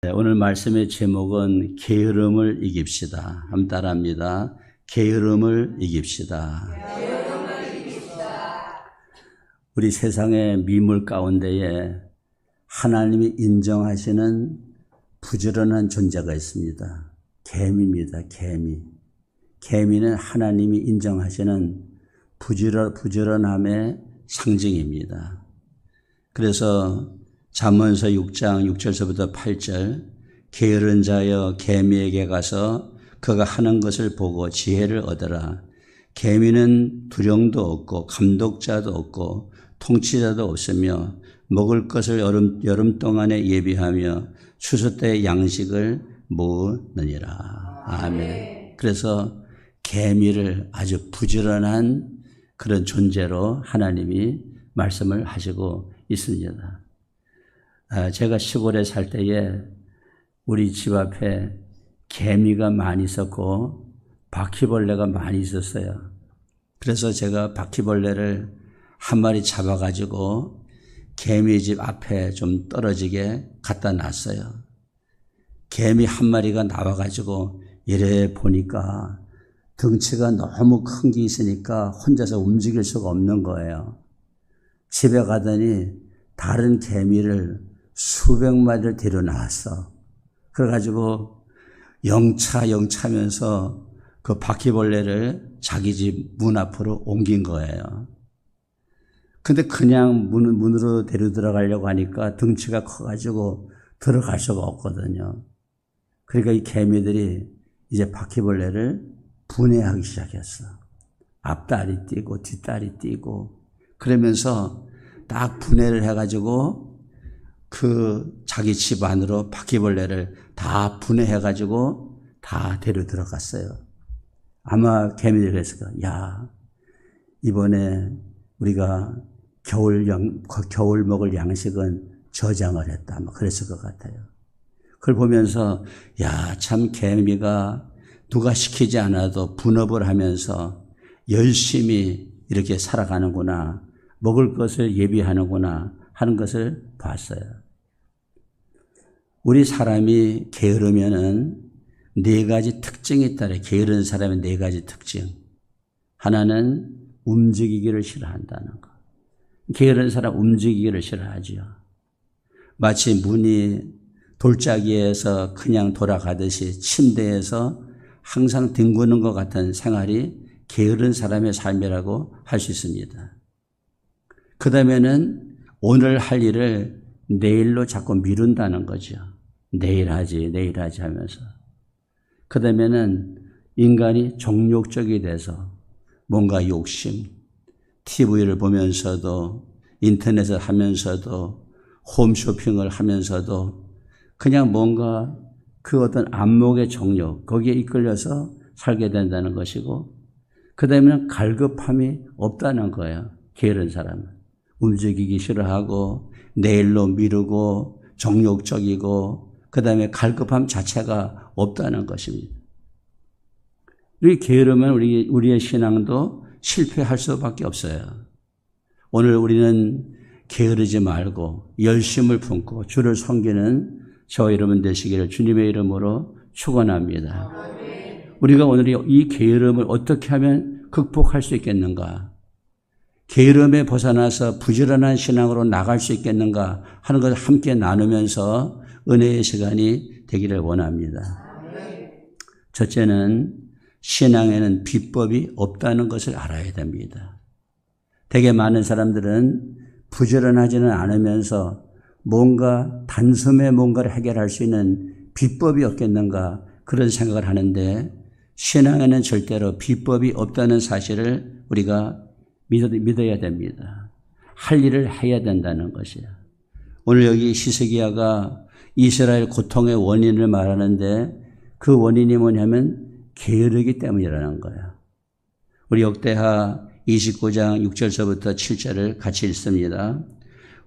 네, 오늘 말씀의 제목은 게으름을 이깁시다. 한번 따라합니다. 게으름을 이깁시다. 우리 세상의 미물 가운데에 하나님이 인정하시는 부지런한 존재가 있습니다. 개미입니다. 개미. 개미는 하나님이 인정하시는 부지런함의 상징입니다. 그래서 잠언서 6장 6절서부터 8절, 게으른 자여 개미에게 가서 그가 하는 것을 보고 지혜를 얻어라. 개미는 두령도 없고 감독자도 없고 통치자도 없으며 먹을 것을 여름 동안에 예비하며 추수 때 양식을 모으느니라. 아멘. 그래서 개미를 아주 부지런한 그런 존재로 하나님이 말씀을 하시고 있습니다. 제가 시골에 살 때에 우리 집 앞에 개미가 많이 있었고 바퀴벌레가 많이 있었어요. 그래서 제가 바퀴벌레를 한 마리 잡아가지고 개미 집 앞에 좀 떨어지게 갖다 놨어요. 개미 한 마리가 나와가지고 이래 보니까 덩치가 너무 큰 게 있으니까 혼자서 움직일 수가 없는 거예요. 집에 가더니 다른 개미를 수백 마리를 데려 나왔어. 그래가지고 영차면서 그 바퀴벌레를 자기 집 문 앞으로 옮긴 거예요. 근데 그냥 문으로 데려 들어가려고 하니까 덩치가 커가지고 들어갈 수가 없거든요. 그러니까 이 개미들이 이제 바퀴벌레를 분해하기 시작했어. 앞다리 뛰고 뒷다리 뛰고 그러면서 딱 분해를 해가지고 그 자기 집 안으로 바퀴벌레를 다 분해해가지고 다 데려 들어갔어요. 아마 개미들이 그랬을 거야. 야, 이번에 우리가 겨울 먹을 양식은 저장을 했다. 아마 그랬을 것 같아요. 그걸 보면서 야, 참 개미가 누가 시키지 않아도 분업을 하면서 열심히 이렇게 살아가는구나. 먹을 것을 예비하는구나 하는 것을 봤어요. 우리 사람이 게으르면은 네 가지 특징이 있다래. 게으른 사람의 네 가지 특징. 하나는 움직이기를 싫어한다는 거. 게으른 사람 움직이기를 싫어하지요. 마치 문이 돌짜기에서 그냥 돌아가듯이 침대에서 항상 뒹구는 것 같은 생활이 게으른 사람의 삶이라고 할 수 있습니다. 그 다음에는 오늘 할 일을 내일로 자꾸 미룬다는 거죠. 내일 하지 하면서. 그 다음에는 인간이 정욕적이 돼서 뭔가 욕심, TV를 보면서도 인터넷을 하면서도 홈쇼핑을 하면서도 그냥 뭔가 그 어떤 안목의 정욕, 거기에 이끌려서 살게 된다는 것이고 그 다음에는 갈급함이 없다는 거예요. 게으른 사람은. 움직이기 싫어하고 내일로 미루고 정욕적이고 그 다음에 갈급함 자체가 없다는 것입니다. 우리 게으르면 우리의 신앙도 실패할 수밖에 없어요. 오늘 우리는 게으르지 말고 열심을 품고 주를 섬기는 저와 여러분 되시기를 주님의 이름으로 축원합니다. 우리가 오늘 이 게으름을 어떻게 하면 극복할 수 있겠는가? 게으름에 벗어나서 부지런한 신앙으로 나갈 수 있겠는가 하는 것을 함께 나누면서 은혜의 시간이 되기를 원합니다. 첫째는 신앙에는 비법이 없다는 것을 알아야 됩니다. 되게 많은 사람들은 부지런하지는 않으면서 뭔가 단숨에 뭔가를 해결할 수 있는 비법이 없겠는가 그런 생각을 하는데 신앙에는 절대로 비법이 없다는 사실을 우리가 믿어야 됩니다. 할 일을 해야 된다는 것이에요. 오늘 여기 히스기야가 이스라엘 고통의 원인을 말하는데 그 원인이 뭐냐면 게으르기 때문이라는 거예요. 우리 역대하 29장 6절서부터 7절을 같이 읽습니다.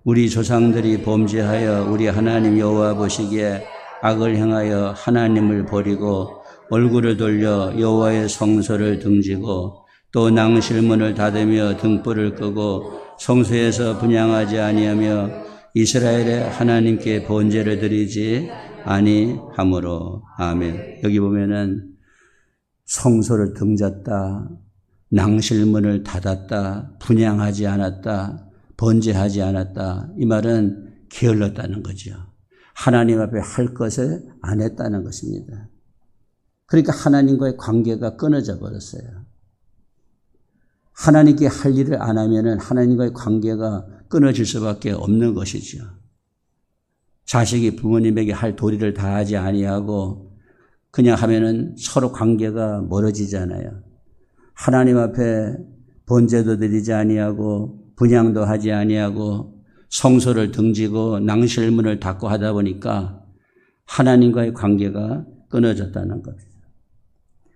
우리 조상들이 범죄하여 우리 하나님 여호와 보시기에 악을 행하여 하나님을 버리고 얼굴을 돌려 여호와의 성소를 등지고 또 낭실문을 닫으며 등불을 끄고 성소에서 분향하지 아니하며 이스라엘의 하나님께 번제를 드리지 아니하므로. 아멘. 여기 보면은 성소를 등졌다, 낭실문을 닫았다, 분향하지 않았다, 번제하지 않았다. 이 말은 게을렀다는 거죠. 하나님 앞에 할 것을 안 했다는 것입니다. 그러니까 하나님과의 관계가 끊어져 버렸어요. 하나님께 할 일을 안 하면은 하나님과의 관계가 끊어질 수밖에 없는 것이죠. 자식이 부모님에게 할 도리를 다 하지 아니하고 그냥 하면은 서로 관계가 멀어지잖아요. 하나님 앞에 번제도 드리지 아니하고 분향도 하지 아니하고 성소를 등지고 낭실문을 닫고 하다 보니까 하나님과의 관계가 끊어졌다는 겁니다.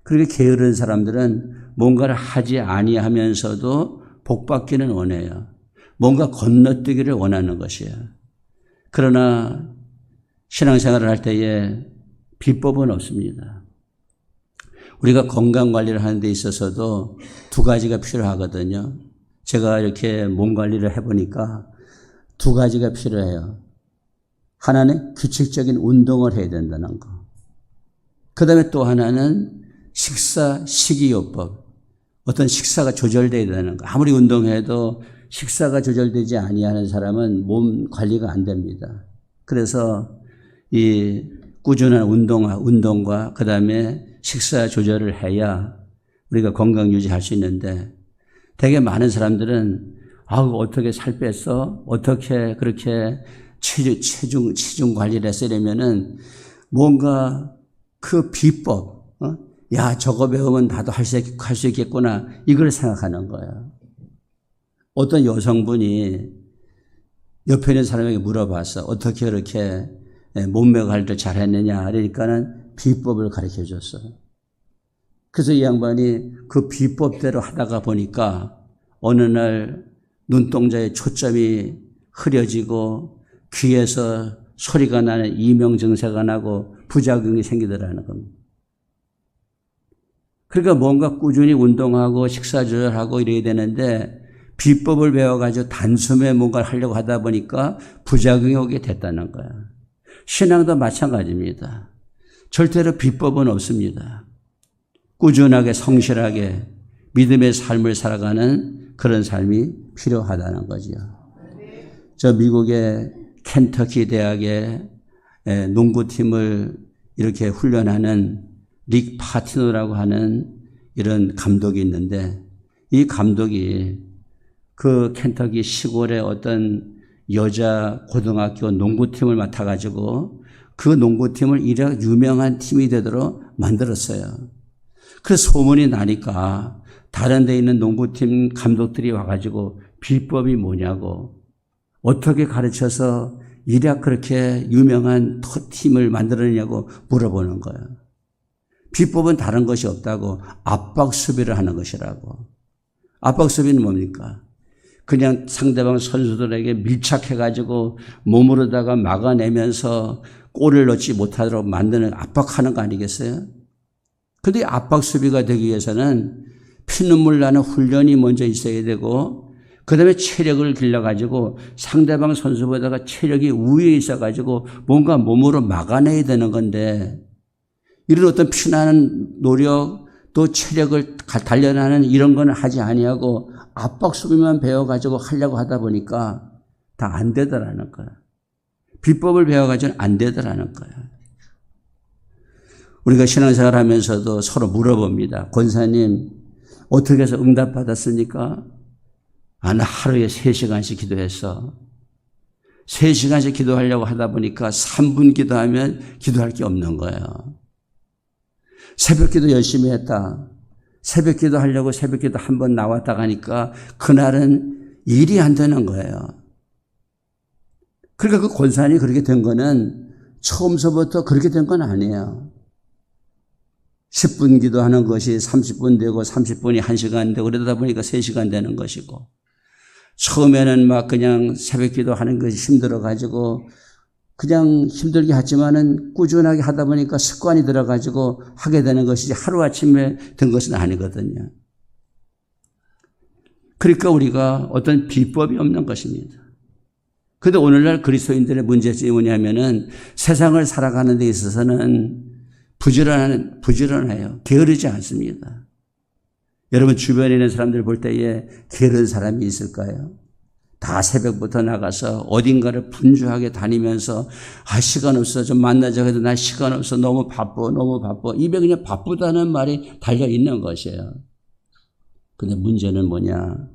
그렇게 게으른 사람들은 뭔가를 하지 아니하면서도 복받기는 원해요. 뭔가 건너뛰기를 원하는 것이에요. 그러나 신앙생활을 할 때에 비법은 없습니다. 우리가 건강관리를 하는 데 있어서도 두 가지가 필요하거든요. 제가 이렇게 몸 관리를 해보니까 두 가지가 필요해요. 하나는 규칙적인 운동을 해야 된다는 거. 그 다음에 또 하나는 식이요법. 어떤 식사가 조절되어야 되는 거. 아무리 운동해도 식사가 조절되지 아니하는 사람은 몸 관리가 안 됩니다. 그래서 이 꾸준한 운동과 그 다음에 식사 조절을 해야 우리가 건강 유지할 수 있는데 되게 많은 사람들은 어떻게 살 뺐어? 어떻게 그렇게 체중 관리를 했으려면은 뭔가 그 비법, 저거 배우면 나도 할 수 있겠구나. 이걸 생각하는 거예요. 어떤 여성분이 옆에 있는 사람에게 물어봤어. 어떻게 그렇게 몸매 관리를 잘 했느냐. 그러니까는 비법을 가르쳐 줬어. 그래서 이 양반이 그 비법대로 하다가 보니까 어느 날 눈동자에 초점이 흐려지고 귀에서 소리가 나는 이명증세가 나고 부작용이 생기더라는 겁니다. 그러니까 뭔가 꾸준히 운동하고 식사 조절하고 이래야 되는데 비법을 배워가지고 단숨에 뭔가를 하려고 하다 보니까 부작용이 오게 됐다는 거야. 신앙도 마찬가지입니다. 절대로 비법은 없습니다. 꾸준하게 성실하게 믿음의 삶을 살아가는 그런 삶이 필요하다는 거죠. 저 미국의 켄터키 대학의 농구팀을 이렇게 훈련하는 릭 파티노라고 하는 이런 감독이 있는데 이 감독이 그 켄터키 시골의 어떤 여자 고등학교 농구팀을 맡아가지고 그 농구팀을 이렇게 유명한 팀이 되도록 만들었어요. 그래서 소문이 나니까 다른 데 있는 농구팀 감독들이 와가지고 비법이 뭐냐고 어떻게 가르쳐서 이렇게 그렇게 유명한 팀을 만들었냐고 물어보는 거예요. 비법은 다른 것이 없다고 압박 수비를 하는 것이라고. 압박 수비는 뭡니까? 그냥 상대방 선수들에게 밀착해가지고 몸으로다가 막아내면서 골을 넣지 못하도록 만드는 압박하는 거 아니겠어요? 그런데 압박 수비가 되기 위해서는 피눈물 나는 훈련이 먼저 있어야 되고 그 다음에 체력을 길러가지고 상대방 선수보다가 체력이 우위에 있어가지고 뭔가 몸으로 막아내야 되는 건데 이런 어떤 피나는 노력 또 체력을 단련하는 이런 거는 하지 아니하고 압박 수비만 배워가지고 하려고 하다 보니까 다 안 되더라는 거야. 비법을 배워가지고는 안 되더라는 거야. 우리가 신앙생활 하면서도 서로 물어봅니다. 권사님 어떻게 해서 응답받았습니까? 나 하루에 3시간씩 기도했어. 3시간씩 기도하려고 하다 보니까 3분 기도하면 기도할 게 없는 거예요. 새벽 기도 열심히 했다. 새벽 기도 하려고 새벽 기도 한 번 나왔다 가니까 그날은 일이 안 되는 거예요. 그러니까 그 권사님이 그렇게 된 거는 처음서부터 그렇게 된 건 아니에요. 10분 기도하는 것이 30분 되고 30분이 1시간 되고 그러다 보니까 3시간 되는 것이고 처음에는 막 그냥 새벽 기도하는 것이 힘들어가지고 그냥 힘들게 하지만은 꾸준하게 하다 보니까 습관이 들어가지고 하게 되는 것이지 하루아침에 된 것은 아니거든요. 그러니까 우리가 어떤 비법이 없는 것입니다. 그런데 오늘날 그리스도인들의 문제점이 뭐냐면은 세상을 살아가는 데 있어서는 부지런해요. 게으르지 않습니다. 여러분 주변에 있는 사람들 볼 때에 게으른 사람이 있을까요? 다 새벽부터 나가서 어딘가를 분주하게 다니면서 시간 없어 좀 만나자고 해도 나 시간 없어 너무 바빠 입에 그냥 바쁘다는 말이 달려있는 것이에요. 근데 문제는 뭐냐?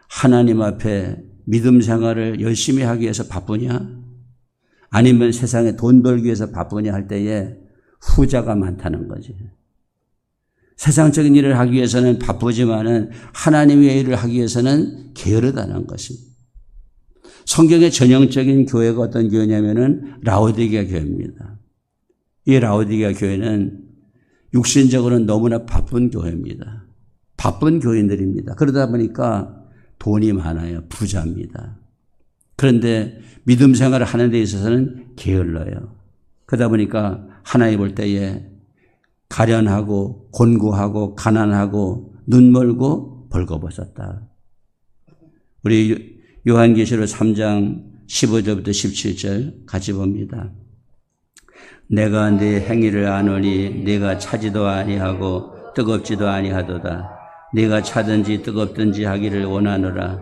하나님 앞에 믿음 생활을 열심히 하기 위해서 바쁘냐? 아니면 세상에 돈 벌기 위해서 바쁘냐 할 때에 후자가 많다는 거지. 세상적인 일을 하기 위해서는 바쁘지만은 하나님의 일을 하기 위해서는 게으르다는 것입니다. 성경의 전형적인 교회가 어떤 교회냐면은 라오디게아 교회입니다. 이 라오디게아 교회는 육신적으로는 너무나 바쁜 교회입니다. 바쁜 교인들입니다. 그러다 보니까 돈이 많아요. 부자입니다. 그런데 믿음 생활을 하는 데 있어서는 게을러요. 그러다 보니까 하나님 볼 때에 가련하고 곤고하고 가난하고 눈멀고 벌거벗었다. 우리 요한계시록 3장 15절부터 17절 같이 봅니다. 내가 네 행위를 아노니 네가 차지도 아니하고 뜨겁지도 아니하도다. 네가 차든지 뜨겁든지 하기를 원하노라.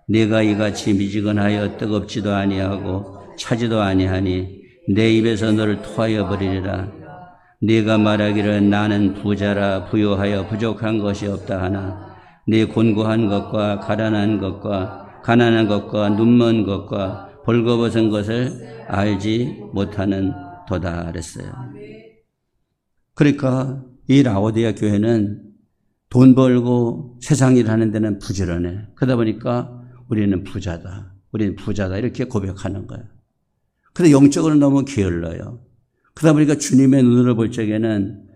네가 이같이 미지근하여 뜨겁지도 아니하고 차지도 아니하니 내 입에서 너를 토하여 버리리라. 네가 말하기를 나는 부자라 부요하여 부족한 것이 없다 하나 네 곤고한 것과 가난한 것과 눈먼 것과 벌거벗은 것을 알지 못하는 도다 그랬어요. 그러니까 이 라오디게아 교회는 돈 벌고 세상 일 하는 데는 부지런해. 그러다 보니까 우리는 부자다 이렇게 고백하는 거예요. 그런데 영적으로는 너무 게을러요. 그러다 보니까 주님의 눈으로 볼 적에는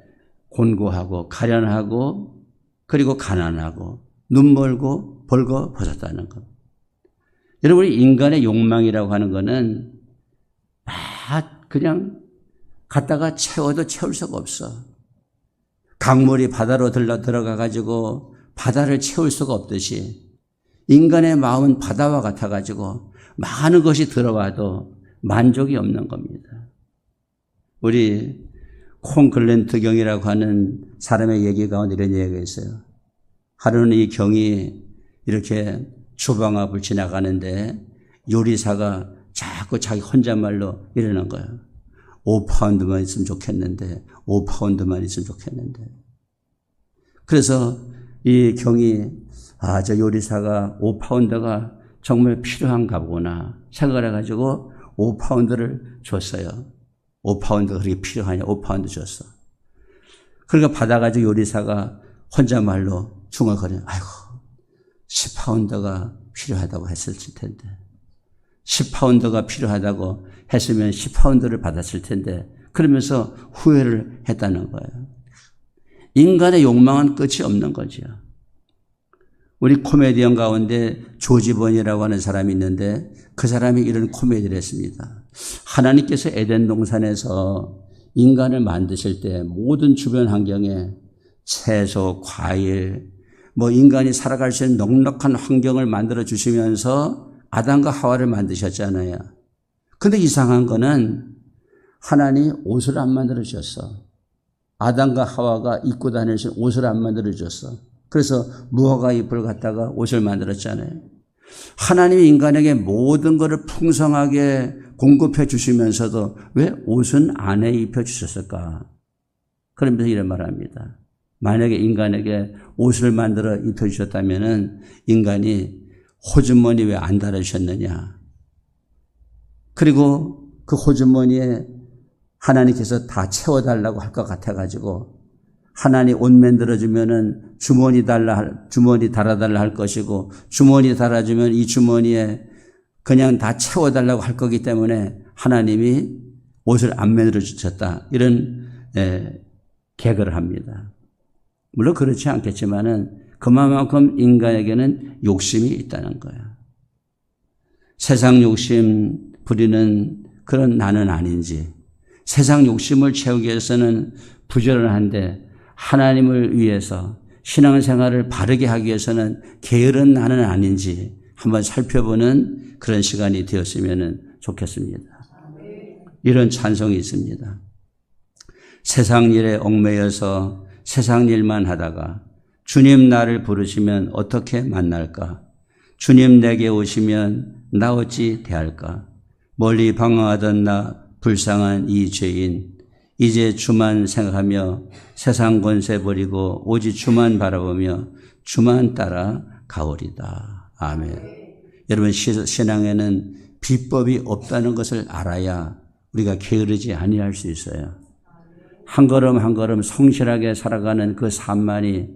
곤고하고 가련하고 그리고 가난하고 눈멀고 벌거벗었다는 것. 여러분 인간의 욕망이라고 하는 거는 그냥 갖다가 채워도 채울 수가 없어. 강물이 바다로 들어가 가지고 바다를 채울 수가 없듯이 인간의 마음은 바다와 같아 가지고 많은 것이 들어와도 만족이 없는 겁니다. 우리 콩글랜트 경이라고 하는 사람의 얘기 가운데 이런 얘기가 있어요. 하루는 이 경이 이렇게 주방 앞을 지나가는데 요리사가 자꾸 자기 혼잣말로 이러는 거예요. 5파운드만 있으면 좋겠는데 5파운드만 있으면 좋겠는데. 그래서 이 경이 저 요리사가 5파운드가 정말 필요한가 보구나 생각을 해가지고 5파운드를 줬어요. 5파운드가 그렇게 필요하냐 5파운드 줬어. 그러니까 받아가지고 요리사가 혼잣말로 중얼거려. 아이고 10파운드가 필요하다고 했을 텐데 10파운드가 필요하다고 했으면 10파운드를 받았을 텐데 그러면서 후회를 했다는 거예요. 인간의 욕망은 끝이 없는 거죠. 우리 코미디언 가운데 조지번이라고 하는 사람이 있는데 그 사람이 이런 코미디를 했습니다. 하나님께서 에덴 동산에서 인간을 만드실 때 모든 주변 환경에 채소, 과일, 인간이 살아갈 수 있는 넉넉한 환경을 만들어 주시면서 아담과 하와를 만드셨잖아요. 근데 이상한 거는 하나님이 옷을 안 만들어 주셨어. 아담과 하와가 입고 다닐 수 있는 옷을 안 만들어 주셨어. 그래서 무화과 잎을 갖다가 옷을 만들었잖아요. 하나님이 인간에게 모든 것을 풍성하게 공급해 주시면서도 왜 옷은 안에 입혀 주셨을까? 그러면서 이런 말을 합니다. 만약에 인간에게 옷을 만들어 입혀 주셨다면은 인간이 호주머니 왜 안 달아주셨느냐? 그리고 그 호주머니에 하나님께서 다 채워달라고 할 것 같아가지고 하나님 옷 만들어주면은 주머니 달아달라 할 것이고 주머니 달아주면 이 주머니에 그냥 다 채워달라고 할 거기 때문에 하나님이 옷을 안 만들어주셨다. 이런 개그를 합니다. 물론 그렇지 않겠지만은 그만큼 인간에게는 욕심이 있다는 거예요. 세상 욕심 부리는 그런 나는 아닌지 세상 욕심을 채우기 위해서는 부지런한데 하나님을 위해서 신앙생활을 바르게 하기 위해서는 게으른 나는 아닌지 한번 살펴보는 그런 시간이 되었으면 좋겠습니다. 이런 찬송이 있습니다. 세상 일에 얽매여서 세상 일만 하다가 주님 나를 부르시면 어떻게 만날까? 주님 내게 오시면 나 어찌 대할까? 멀리 방황하던 나 불쌍한 이 죄인, 이제 주만 생각하며 세상 권세 버리고 오직 주만 바라보며 주만 따라 가오리다. 아멘. 여러분, 신앙에는 비법이 없다는 것을 알아야 우리가 게으르지 아니할 수 있어요. 한 걸음 한 걸음 성실하게 살아가는 그 삶만이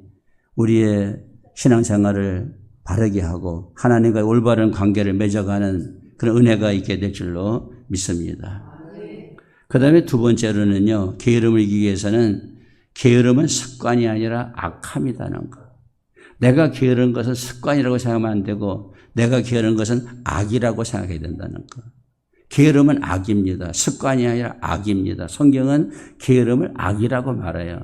우리의 신앙생활을 바르게 하고 하나님과 올바른 관계를 맺어가는 그런 은혜가 있게 될 줄로 믿습니다. 그 다음에 두 번째로는요, 게으름을 이기기 위해서는 게으름은 습관이 아니라 악함이라는 것. 내가 게으른 것은 습관이라고 생각하면 안 되고 내가 게으른 것은 악이라고 생각해야 된다는 것. 게으름은 악입니다. 습관이 아니라 악입니다. 성경은 게으름을 악이라고 말해요.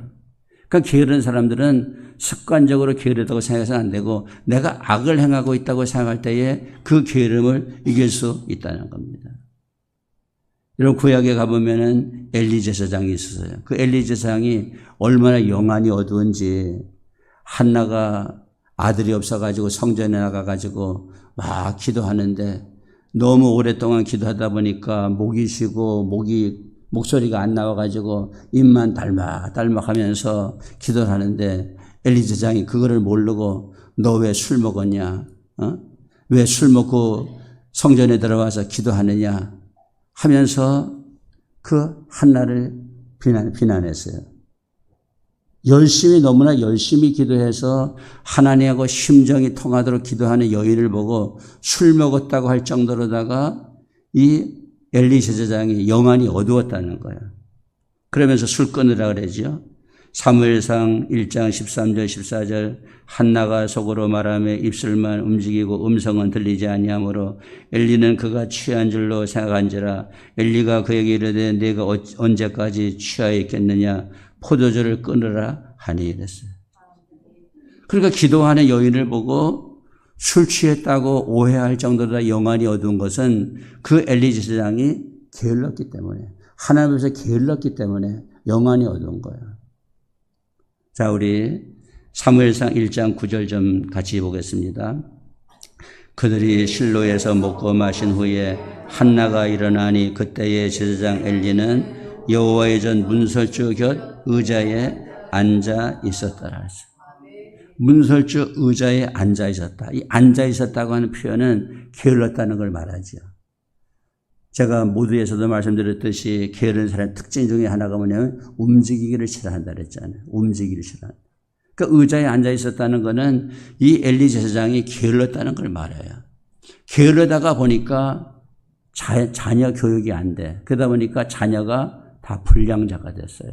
그러니까 게으른 사람들은 습관적으로 게으르다고 생각해서는 안 되고 내가 악을 행하고 있다고 생각할 때에 그 게으름을 이길 수 있다는 겁니다. 이런 구약에 가보면은 엘리 제사장이 있었어요. 그 엘리 제사장이 얼마나 영안이 어두운지 한나가 아들이 없어가지고 성전에 나가가지고 막 기도하는데 너무 오랫동안 기도하다 보니까 목이 쉬고 목소리가 안 나와가지고 입만 달막달막 하면서 기도를 하는데 엘리 제사장이 그거를 모르고 너 왜 술 먹었냐? 왜 술 먹고 성전에 들어와서 기도하느냐? 하면서 그 한나를 비난했어요. 너무나 열심히 기도해서 하나님하고 심정이 통하도록 기도하는 여인을 보고 술 먹었다고 할 정도로다가 이 엘리 제사장이 영안이 어두웠다는 거예요. 그러면서 술 끊으라 그러죠. 사무엘상 1장 13절 14절 한나가 속으로 말하며 입술만 움직이고 음성은 들리지 아니하므로 엘리는 그가 취한 줄로 생각한지라 엘리가 그에게 이르되 네가 언제까지 취하여 있겠느냐 포도주를 끊으라 하니 이랬어요. 그러니까 기도하는 여인을 보고 술 취했다고 오해할 정도로 영안이 어두운 것은 그 엘리 제사장이 게을렀기 때문에 하나님 앞에서 게을렀기 때문에 영안이 어두운 거예요. 자, 우리 사무엘상 1장 9절 좀 같이 보겠습니다. 그들이 실로에서 먹고 마신 후에 한나가 일어나니 그때의 제사장 엘리는 여호와의 전 문설주 곁 의자에 앉아 있었더라. 문설주 의자에 앉아 있었다. 이 앉아 있었다고 하는 표현은 게을렀다는 걸 말하죠. 제가 모두에서도 말씀드렸듯이 게으른 사람의 특징 중에 하나가 뭐냐면 움직이기를 싫어한다 그랬잖아요. 움직이기를 싫어한다. 그러니까 의자에 앉아 있었다는 것은 이 엘리 제사장이 게을렀다는 걸 말해요. 게으르다가 보니까 자녀 교육이 안 돼. 그러다 보니까 자녀가 다 불량자가 됐어요.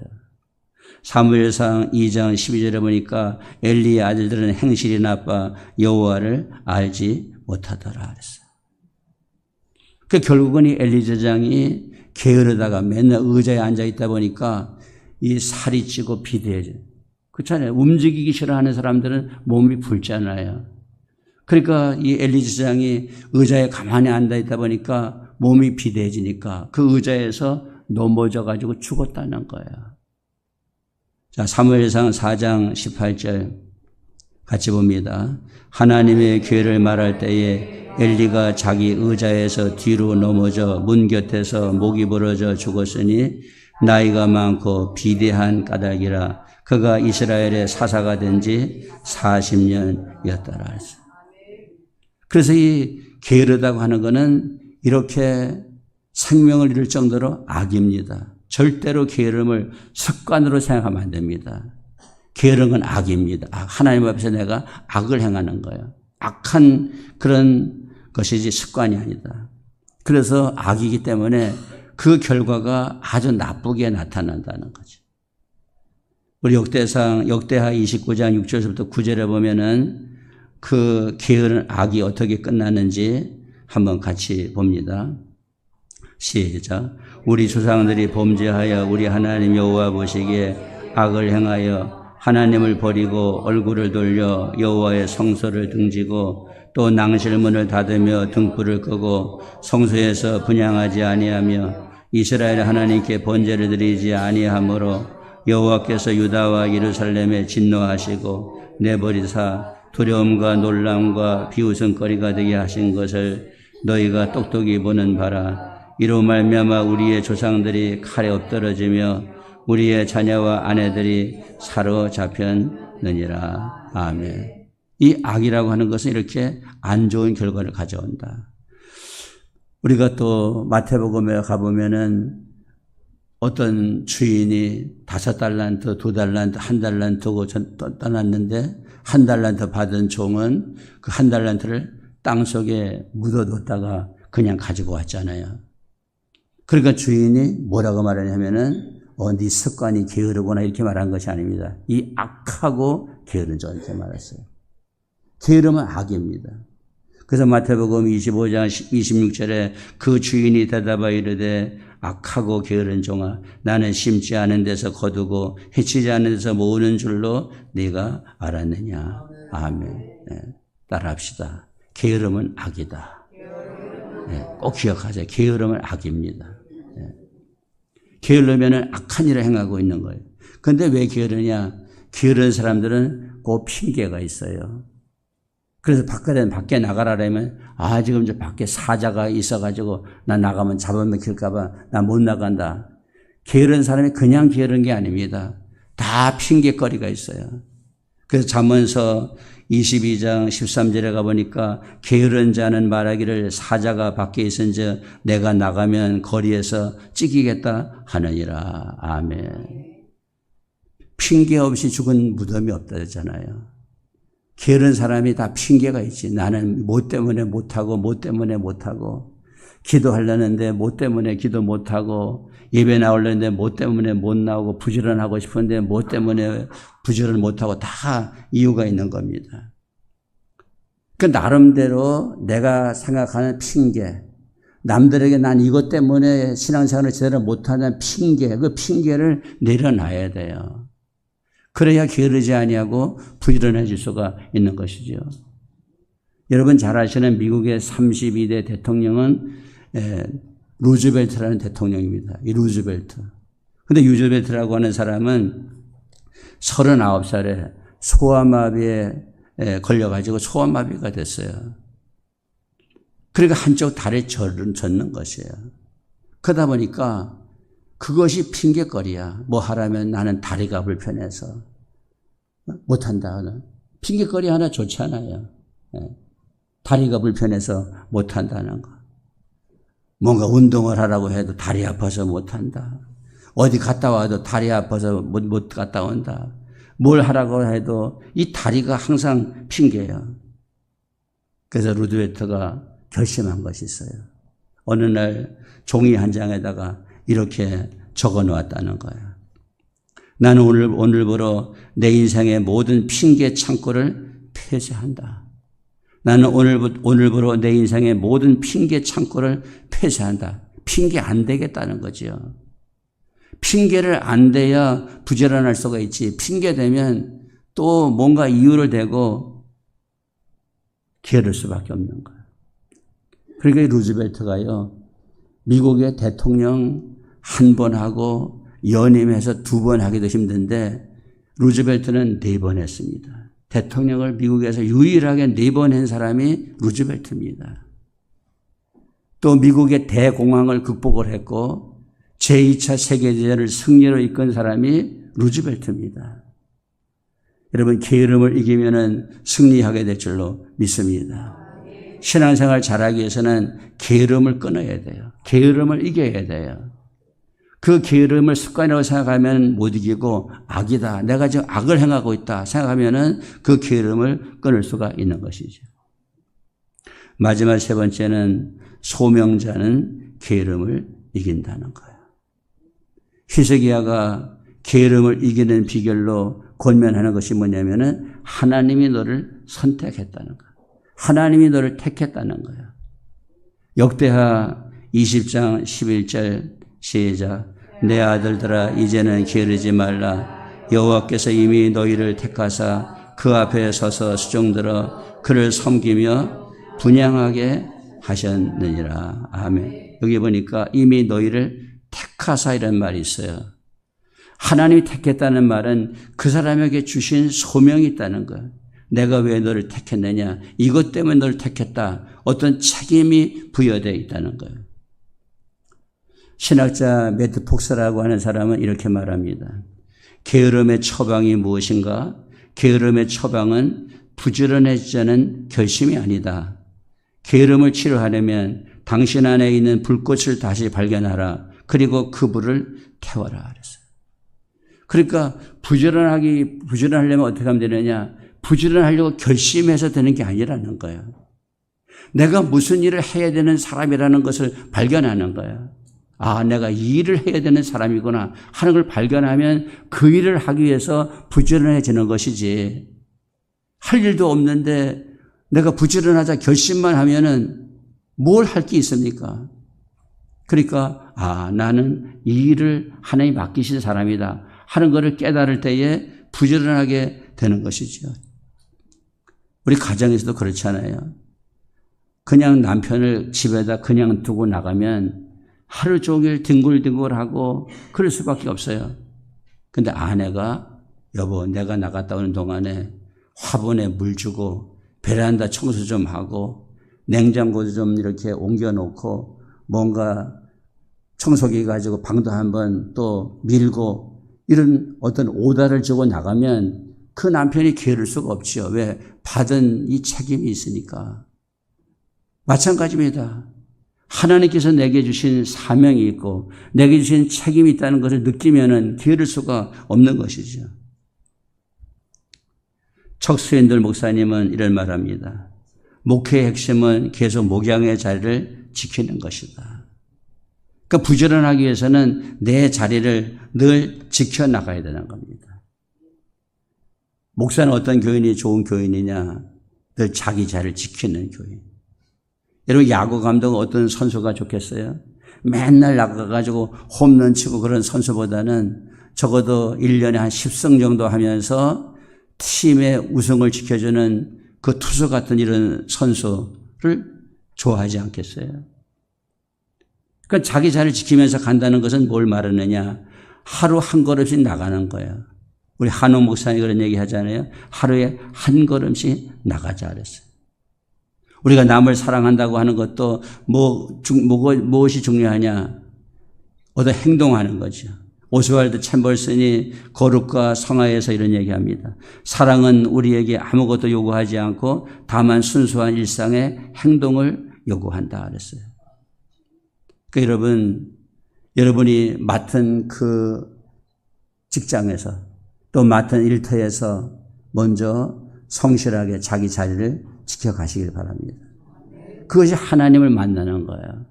사무엘상 2장 12절에 보니까 엘리의 아들들은 행실이 나빠 여호와를 알지 못하더라 그랬어요. 그 결국은 이 엘리 제사장이 게으르다가 맨날 의자에 앉아 있다 보니까 이 살이 찌고 비대해져. 그렇잖아요. 움직이기 싫어하는 사람들은 몸이 붉잖아요. 그러니까 이 엘리 제사장이 의자에 가만히 앉아 있다 보니까 몸이 비대해지니까 그 의자에서 넘어져 가지고 죽었다는 거예요. 자, 사무엘상 4장 18절 같이 봅니다. 하나님의 교회를 말할 때에 엘리가 자기 의자에서 뒤로 넘어져 문 곁에서 목이 부러져 죽었으니 나이가 많고 비대한 까닭이라 그가 이스라엘의 사사가 된 지 40년이었더라. 그래서 이 게으르다고 하는 것은 이렇게 생명을 잃을 정도로 악입니다. 절대로 게으름을 습관으로 생각하면 안 됩니다. 게으름은 악입니다. 하나님 앞에서 내가 악을 행하는 거예요. 악한 그런 것이지 습관이 아니다. 그래서 악이기 때문에 그 결과가 아주 나쁘게 나타난다는 거죠. 우리 역대하 29장 6절부터 9절에 보면은 그 게으른 악이 어떻게 끝났는지 한번 같이 봅니다. 시작. 우리 조상들이 범죄하여 우리 하나님 여호와 보시기에 악을 행하여 하나님을 버리고 얼굴을 돌려 여호와의 성소를 등지고 또 낭실문을 닫으며 등불을 끄고 성소에서 분향하지 아니하며 이스라엘 하나님께 번제를 드리지 아니하므로 여호와께서 유다와 예루살렘에 진노하시고 내버리사 두려움과 놀람과 비웃음거리가 되게 하신 것을 너희가 똑똑히 보는 바라. 이로 말미암아 우리의 조상들이 칼에 엎드러지며 우리의 자녀와 아내들이 사로잡혔느니라. 아멘. 이 악이라고 하는 것은 이렇게 안 좋은 결과를 가져온다. 우리가 또 마태복음에 가보면은 어떤 주인이 5달란트, 2달란트, 1달란트고 떠났는데 1달란트 받은 종은 그 1달란트를 땅속에 묻어뒀다가 그냥 가지고 왔잖아요. 그러니까 주인이 뭐라고 말하냐면은 네 습관이 게으르구나 이렇게 말한 것이 아닙니다. 이 악하고 게으른 종 이렇게 말했어요. 게으름은 악입니다. 그래서 마태복음 25장 26절에 그 주인이 대답하여 이르되 악하고 게으른 종아 나는 심지 않은 데서 거두고 해치지 않은 데서 모으는 줄로 네가 알았느냐. 아멘. 네, 따라합시다. 게으름은 악이다. 네, 꼭 기억하세요. 게으름은 악입니다. 네. 게으르면 악한 일을 행하고 있는 거예요. 그런데 왜 게으르냐? 게으른 사람들은 꼭 핑계가 있어요. 그래서 밖에 나가라면 지금 저 밖에 사자가 있어가지고 나 나가면 잡아먹힐까봐 나 못 나간다. 게으른 사람이 그냥 게으른 게 아닙니다. 다 핑계거리가 있어요. 그래서 잠언서 22장 13절에 가보니까 게으른 자는 말하기를 사자가 밖에 있은즉 내가 나가면 거리에서 찢기겠다 하느니라. 아멘. 핑계 없이 죽은 무덤이 없다잖아요. 게으른 사람이 다 핑계가 있지. 나는 뭐 때문에 못하고 기도하려는데 뭐 때문에 기도 못하고 예배 나오려는데 뭐 때문에 못 나오고 부지런하고 싶은데 뭐 때문에 부지런 못하고 다 이유가 있는 겁니다. 그 나름대로 내가 생각하는 핑계, 남들에게 난 이것 때문에 신앙생활을 제대로 못하는 핑계, 그 핑계를 내려놔야 돼요. 그래야 게으르지 아니하고 부지런해질 수가 있는 것이죠. 여러분 잘 아시는 미국의 32대 대통령은 루즈벨트라는 대통령입니다. 이 루즈벨트. 근데 루즈벨트라고 하는 사람은 39살에 소아마비에 걸려가지고 소아마비가 됐어요. 그러니까 한쪽 다리에 젖는 것이에요. 그러다 보니까 그것이 핑계거리야. 뭐 하라면 나는 다리가 불편해서 못한다. 핑계거리 하나 좋잖아요. 다리가 불편해서 못한다는 거. 뭔가 운동을 하라고 해도 다리 아파서 못한다. 어디 갔다 와도 다리 아파서 못 갔다 온다. 뭘 하라고 해도 이 다리가 항상 핑계예요. 그래서 루드벨트가 결심한 것이 있어요. 어느 날 종이 한 장에다가 이렇게 적어 놓았다는 거예요. 나는 오늘부로 내 인생의 모든 핑계 창고를 폐쇄한다. 나는 오늘부로 내 인생의 모든 핑계 창고를 폐쇄한다. 핑계 안 되겠다는 거죠. 핑계를 안 대야 부지런할 수가 있지. 핑계 대면 또 뭔가 이유를 대고 게으를 수밖에 없는 거예요. 그러니까 루즈벨트가요, 미국의 대통령 한 번 하고 연임해서 2번 하기도 힘든데 루즈벨트는 4번 했습니다. 대통령을 미국에서 유일하게 4번 한 사람이 루즈벨트입니다. 또 미국의 대공황을 극복을 했고 제2차 세계대전을 승리로 이끈 사람이 루즈벨트입니다. 여러분 게으름을 이기면은 승리하게 될 줄로 믿습니다. 신앙생활 잘하기 위해서는 게으름을 끊어야 돼요. 게으름을 이겨야 돼요. 그 게으름을 습관이라고 생각하면 못 이기고 악이다. 내가 지금 악을 행하고 있다 생각하면은 그 게으름을 끊을 수가 있는 것이죠. 마지막 3번째는 소명자는 게으름을 이긴다는 거예요. 히스기야가 게으름을 이기는 비결로 권면하는 것이 뭐냐면은 하나님이 너를 선택했다는 거예요. 하나님이 너를 택했다는 거예요. 역대하 20장 11절 시작. 내 아들들아 이제는 게으르지 말라. 여호와께서 이미 너희를 택하사 그 앞에 서서 수종들어 그를 섬기며 분향하게 하셨느니라. 아멘. 여기 보니까 이미 너희를 택하사 이런 말이 있어요. 하나님이 택했다는 말은 그 사람에게 주신 소명이 있다는 거예요. 내가 왜 너를 택했느냐? 이것 때문에 너를 택했다. 어떤 책임이 부여되어 있다는 거예요. 신학자 매트 폭스라고 하는 사람은 이렇게 말합니다. 게으름의 처방이 무엇인가? 게으름의 처방은 부지런해지자는 결심이 아니다. 게으름을 치료하려면 당신 안에 있는 불꽃을 다시 발견하라. 그리고 그 불을 태워라. 그랬어요. 그러니까 부지런하려면 어떻게 하면 되느냐? 부지런하려고 결심해서 되는 게 아니라는 거예요. 내가 무슨 일을 해야 되는 사람이라는 것을 발견하는 거예요. 아, 내가 이 일을 해야 되는 사람이구나 하는 걸 발견하면 그 일을 하기 위해서 부지런해지는 것이지. 할 일도 없는데 내가 부지런하자 결심만 하면은 뭘 할 게 있습니까? 그러니까 나는 이 일을 하나님이 맡기신 사람이다 하는 것을 깨달을 때에 부지런하게 되는 것이죠. 우리 가정에서도 그렇잖아요. 그냥 남편을 집에다 그냥 두고 나가면 하루 종일 뒹굴뒹굴하고 그럴 수밖에 없어요. 근데 아내가 여보 내가 나갔다 오는 동안에 화분에 물 주고 베란다 청소 좀 하고 냉장고도 좀 이렇게 옮겨놓고 뭔가 청소기 가지고 방도 한번 또 밀고 이런 어떤 오다를 주고 나가면 그 남편이 게으를 수가 없지요. 왜? 받은 이 책임이 있으니까. 마찬가지입니다. 하나님께서 내게 주신 사명이 있고 내게 주신 책임이 있다는 것을 느끼면은 게으를 수가 없는 것이죠. 척수인들 목사님은 이런 말합니다. 목회의 핵심은 계속 목양의 자리를 지키는 것이다. 그러니까 부지런하기 위해서는 내 자리를 늘 지켜나가야 되는 겁니다. 목사는 어떤 교인이 좋은 교인이냐? 늘 자기 자리를 지키는 교인. 여러분 야구 감독은 어떤 선수가 좋겠어요? 맨날 나가가지고 홈런 치고 그런 선수보다는 적어도 1년에 한 10승 정도 하면서 팀의 우승을 지켜주는 그 투수 같은 이런 선수를 좋아하지 않겠어요? 그러니까 자기 자리를 지키면서 간다는 것은 뭘 말하느냐? 하루 한 걸음씩 나가는 거예요. 우리 한옥 목사님이 그런 얘기 하잖아요. 하루에 한 걸음씩 나가자 그랬어요. 우리가 남을 사랑한다고 하는 것도 무엇이 중요하냐? 어떤 행동하는 거죠. 오스왈드 챔벌슨이 거룩과 성화에서 이런 얘기합니다. 사랑은 우리에게 아무것도 요구하지 않고 다만 순수한 일상의 행동을 요구한다 그랬어요. 그러니까 여러분이 맡은 그 직장에서 또 맡은 일터에서 먼저 성실하게 자기 자리를 지켜가시길 바랍니다. 그것이 하나님을 만나는 거예요.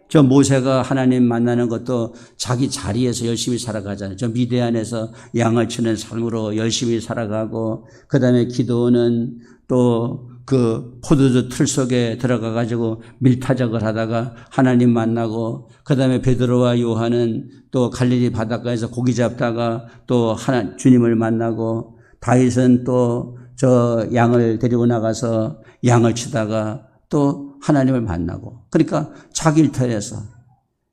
저 모세가 하나님 만나는 것도 자기 자리에서 열심히 살아가잖아요. 저 미디안에서 양을 치는 삶으로 열심히 살아가고, 그 다음에 기도는 또 그 포도주 틀 속에 들어가 가지고 밀타작을 하다가 하나님 만나고, 그 다음에 베드로와 요한은 또 갈릴리 바닷가에서 고기 잡다가 또 주님을 만나고, 다윗은 또 저 양을 데리고 나가서 양을 치다가 또 하나님을 만나고. 그러니까 자기 일터에서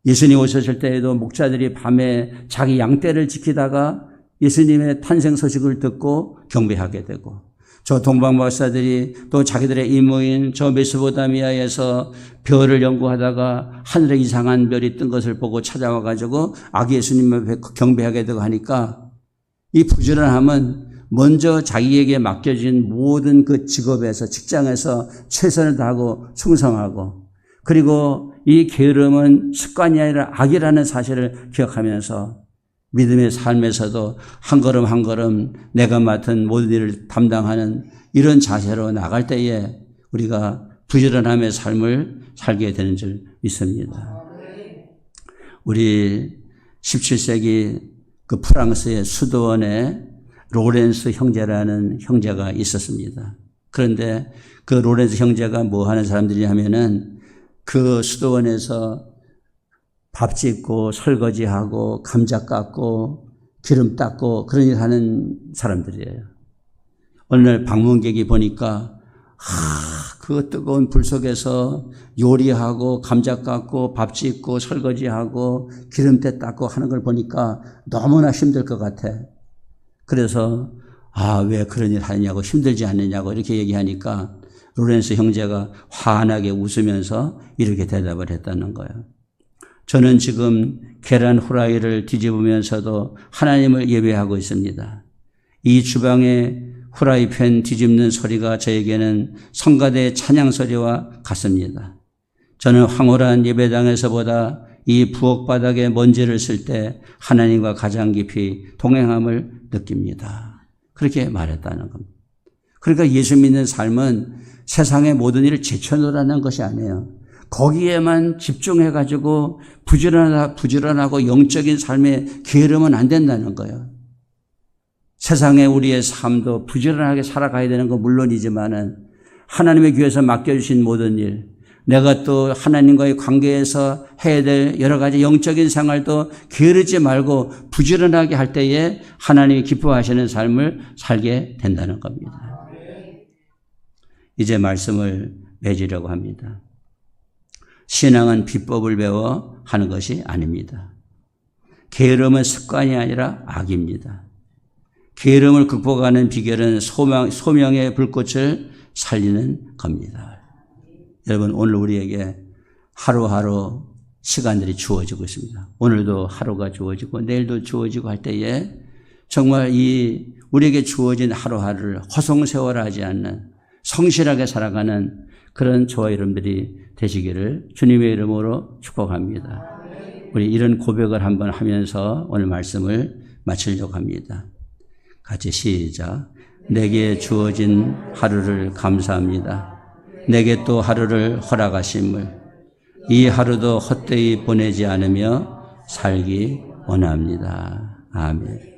예수님 오셨을 때에도 목자들이 밤에 자기 양떼를 지키다가 예수님의 탄생 소식을 듣고 경배하게 되고, 저 동방박사들이 또 자기들의 이모인 저 메소포타미아에서 별을 연구하다가 하늘에 이상한 별이 뜬 것을 보고 찾아와 가지고 아기 예수님을 경배하게 되고 하니까, 이 부지런함은 먼저 자기에게 맡겨진 모든 그 직업에서, 직장에서 최선을 다하고 충성하고, 그리고 이 게으름은 습관이 아니라 악이라는 사실을 기억하면서 믿음의 삶에서도 한 걸음 한 걸음 내가 맡은 모든 일을 담당하는 이런 자세로 나갈 때에 우리가 부지런함의 삶을 살게 되는 줄 믿습니다. 우리 17세기 그 프랑스의 수도원에 로렌스 형제라는 형제가 있었습니다. 그런데 그 로렌스 형제가 뭐 하는 사람들이냐면은 그 수도원에서 밥 짓고 설거지하고 감자 깎고 기름 닦고 그런 일 하는 사람들이에요. 어느 날 방문객이 보니까 그 뜨거운 불 속에서 요리하고 감자 깎고 밥 짓고 설거지하고 기름때 닦고 하는 걸 보니까 너무나 힘들 것 같아. 그래서 왜 그런 일 하느냐고, 힘들지 않느냐고 이렇게 얘기하니까 로렌스 형제가 환하게 웃으면서 이렇게 대답을 했다는 거예요. 저는 지금 계란 후라이를 뒤집으면서도 하나님을 예배하고 있습니다. 이 주방에 후라이팬 뒤집는 소리가 저에게는 성가대의 찬양 소리와 같습니다. 저는 황홀한 예배당에서보다 이 부엌 바닥에 먼지를 쓸 때 하나님과 가장 깊이 동행함을 느낍니다. 그렇게 말했다는 겁니다. 그러니까 예수 믿는 삶은 세상의 모든 일을 제쳐놓으라는 것이 아니에요. 거기에만 집중해가지고 부지런하고 영적인 삶에 게으르면 안 된다는 거예요. 세상에 우리의 삶도 부지런하게 살아가야 되는 건 물론이지만은 하나님의 교회에서 맡겨주신 모든 일, 내가 또 하나님과의 관계에서 해야 될 여러 가지 영적인 생활도 게으르지 말고 부지런하게 할 때에 하나님이 기뻐하시는 삶을 살게 된다는 겁니다. 이제 말씀을 맺으려고 합니다. 신앙은 비법을 배워 하는 것이 아닙니다. 게으름은 습관이 아니라 악입니다. 게으름을 극복하는 비결은 소명의 불꽃을 살리는 겁니다. 여러분, 오늘 우리에게 하루하루 시간들이 주어지고 있습니다. 오늘도 하루가 주어지고 내일도 주어지고 할 때에 정말 우리에게 주어진 하루하루를 허송세월하지 않는 성실하게 살아가는 그런 저와 여러분들이 되시기를 주님의 이름으로 축복합니다. 우리 이런 고백을 한번 하면서 오늘 말씀을 마치려고 합니다. 같이 시작. 내게 주어진 하루를 감사합니다. 내게 또 하루를 허락하심을, 이 하루도 헛되이 보내지 않으며 살기 원합니다. 아멘.